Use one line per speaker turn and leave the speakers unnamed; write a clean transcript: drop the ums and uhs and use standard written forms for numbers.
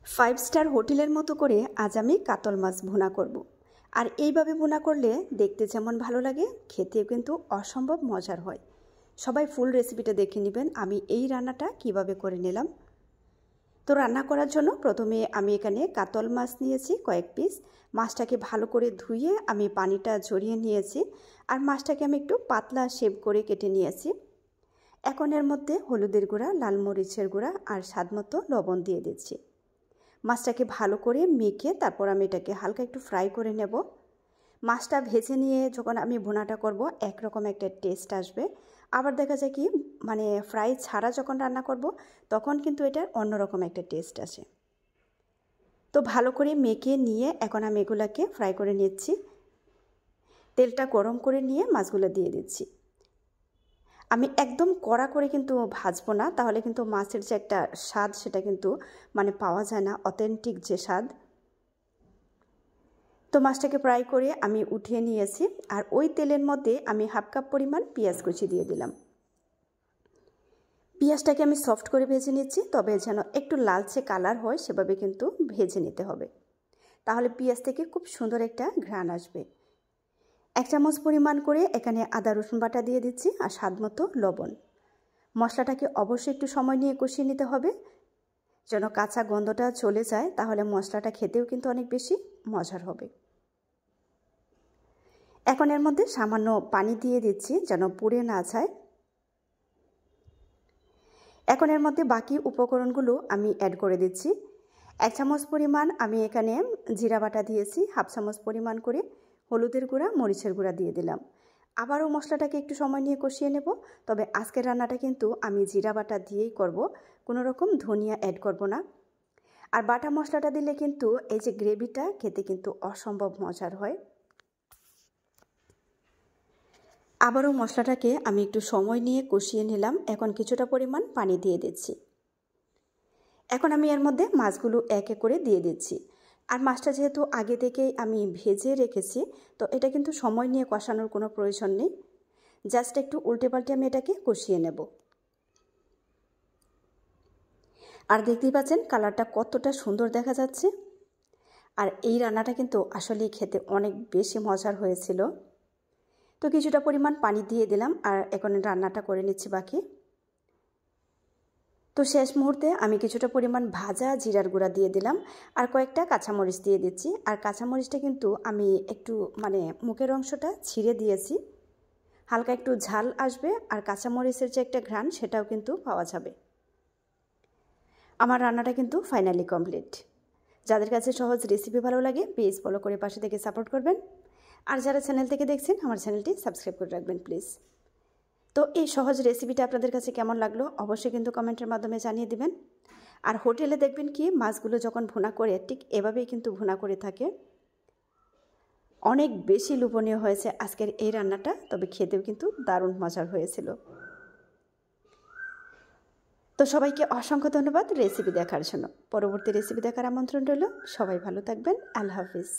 Five star হোটেলের মতো করে আজ আমি কাতল মাছ ভুনা করব। আর এইভাবে ভুনা করলে দেখতে যেমন ভালো লাগে, খেতেও কিন্তু অসম্ভব মজার হয়। সবাই ফুল রেসিপিটা দেখে নেবেন আমি এই রান্নাটা কিভাবে করে নিলাম। তো রান্না করার জন্য প্রথমে আমি এখানে কাতল মাছ নিয়েছি কয়েক পিস। মাছটাকে ভালো করে ধুয়ে আমি পানিটা ঝরিয়ে নিয়েছি। আর মাছটাকে আমি একটু পাতলা শেপ করে কেটে নিয়েছি। এখন এর মধ্যে হলুদের গুঁড়া, লাল মরিচের গুঁড়া আর স্বাদমতো লবণ দিয়ে দিচ্ছি। মাছটাকে ভালো করে মেখে তারপর আমি এটাকে হালকা একটু ফ্রাই করে নেব। মাছটা ভেজে নিয়ে যখন আমি ভুনাটা করব একরকম একটা টেস্ট আসবে। আবার দেখা যায় কি ফ্রাই ছাড়া যখন রান্না করব তখন কিন্তু এটার অন্যরকম একটা টেস্ট আসে। তো ভালো করে মেখে নিয়ে এখন আমি এগুলাকে ফ্রাই করে নিচ্ছি। তেলটা গরম করে নিয়ে মাছগুলো দিয়ে দিচ্ছি। আমি একদম কড়া করে কিন্তু ভাজবো না, তাহলে কিন্তু মাছের যে একটা স্বাদ সেটা কিন্তু পাওয়া যায় না, অথেন্টিক যে স্বাদ। তো মাছটাকে ফ্রাই করে আমি উঠিয়ে নিয়েছি। আর ওই তেলের মধ্যে আমি হাফ কাপ পরিমাণ পেঁয়াজ কুচি দিয়ে দিলাম। পেঁয়াজটাকে আমি সফট করে ভেজে নিচ্ছি, তবে যেন একটু লালচে কালার হয় সেভাবে কিন্তু ভেজে নিতে হবে, তাহলে পেঁয়াজ থেকে খুব সুন্দর একটা ঘ্রাণ আসবে। 1 চামচ পরিমাণ করে এখানে আদা রসুন বাটা দিয়ে দিচ্ছি আর স্বাদমতো লবণ। মশলাটাকে অবশ্যই একটু সময় নিয়ে কষিয়ে নিতে হবে যেন কাঁচা গন্ধটা চলে যায়, তাহলে মশলাটা খেতেও কিন্তু অনেক বেশি মজার হবে। এখন এর মধ্যে সামান্য পানি দিয়ে দিচ্ছি যেন পুড়ে না যায়। এখন এর মধ্যে বাকি উপকরণগুলো আমি অ্যাড করে দিচ্ছি। 1 চামচ পরিমাণ আমি এখানে জিরা বাটা দিয়েছি, হাফ চামচ পরিমাণ করে হলুদের গুঁড়া, মরিচের গুঁড়া দিয়ে দিলাম। আবারও মশলাটাকে একটু সময় নিয়ে কষিয়ে নেব। তবে আজকের রান্নাটা কিন্তু আমি জিরা বাটা দিয়েই করব, কোনো রকম ধনিয়া অ্যাড করব না। আর বাটা মশলাটা দিলে কিন্তু এই যে গ্রেভিটা খেতে কিন্তু অসম্ভব মজার হয়। আবারও মশলাটাকে আমি একটু সময় নিয়ে কষিয়ে নিলাম। এখন কিছুটা পরিমাণ পানি দিয়ে দিচ্ছি। এখন আমি এর মধ্যে মাছগুলো এক এক করে দিয়ে দিচ্ছি। আর মাছটা যেহেতু আগে থেকেই আমি ভেজে রেখেছি, তো এটা কিন্তু সময় নিয়ে কষানোর কোনো প্রয়োজন নেই। জাস্ট একটু উল্টে পাল্টে আমি এটাকে কষিয়ে নেব। আর দেখতেই পাচ্ছেন কালারটা কতটা সুন্দর দেখা যাচ্ছে। আর এই রান্নাটা কিন্তু আসলেই খেতে অনেক বেশি মজার হয়েছিল। তো কিছুটা পরিমাণ পানি দিয়ে দিলাম আর এখন রান্নাটা করে নিচ্ছি বাকি। তো শেষ মুহূর্তে আমি কিছুটা পরিমাণ ভাজা জিরার গুঁড়া দিয়ে দিলাম আর কয়েকটা কাঁচামরিচ দিয়ে দিচ্ছি। আর কাঁচামরিচটা কিন্তু আমি একটু মুখের অংশটা ছিঁড়ে দিয়েছি, হালকা একটু ঝাল আসবে আর কাঁচামরিচের যে একটা ঘ্রাণ সেটাও কিন্তু পাওয়া যাবে। আমার রান্নাটা কিন্তু ফাইনালি কমপ্লিট। যাদের কাছে সহজ রেসিপি ভালো লাগে প্লিজ ফলো করে পাশে থেকে সাপোর্ট করবেন। আর যারা চ্যানেল থেকে দেখছেন আমার চ্যানেলটি সাবস্ক্রাইব করে রাখবেন প্লিজ। তো এই সহজ রেসিপিটা আপনাদের কাছে কেমন লাগলো অবশ্যই কিন্তু কমেন্টের মাধ্যমে জানিয়ে দিবেন। আর হোটেলে দেখবেন কি মাছগুলো যখন ভুনা করে ঠিক এভাবেই কিন্তু ভুনা করে থাকে। অনেক বেশি লোভনীয় হয়েছে আজকের এই রান্নাটা, তবে খেতেও কিন্তু দারুণ মজার হয়েছিল। তো সবাইকে অসংখ্য ধন্যবাদ রেসিপি দেখার জন্য। পরবর্তী রেসিপি দেখার আমন্ত্রণ রইল। সবাই ভালো থাকবেন। আল্লাহ হাফিজ।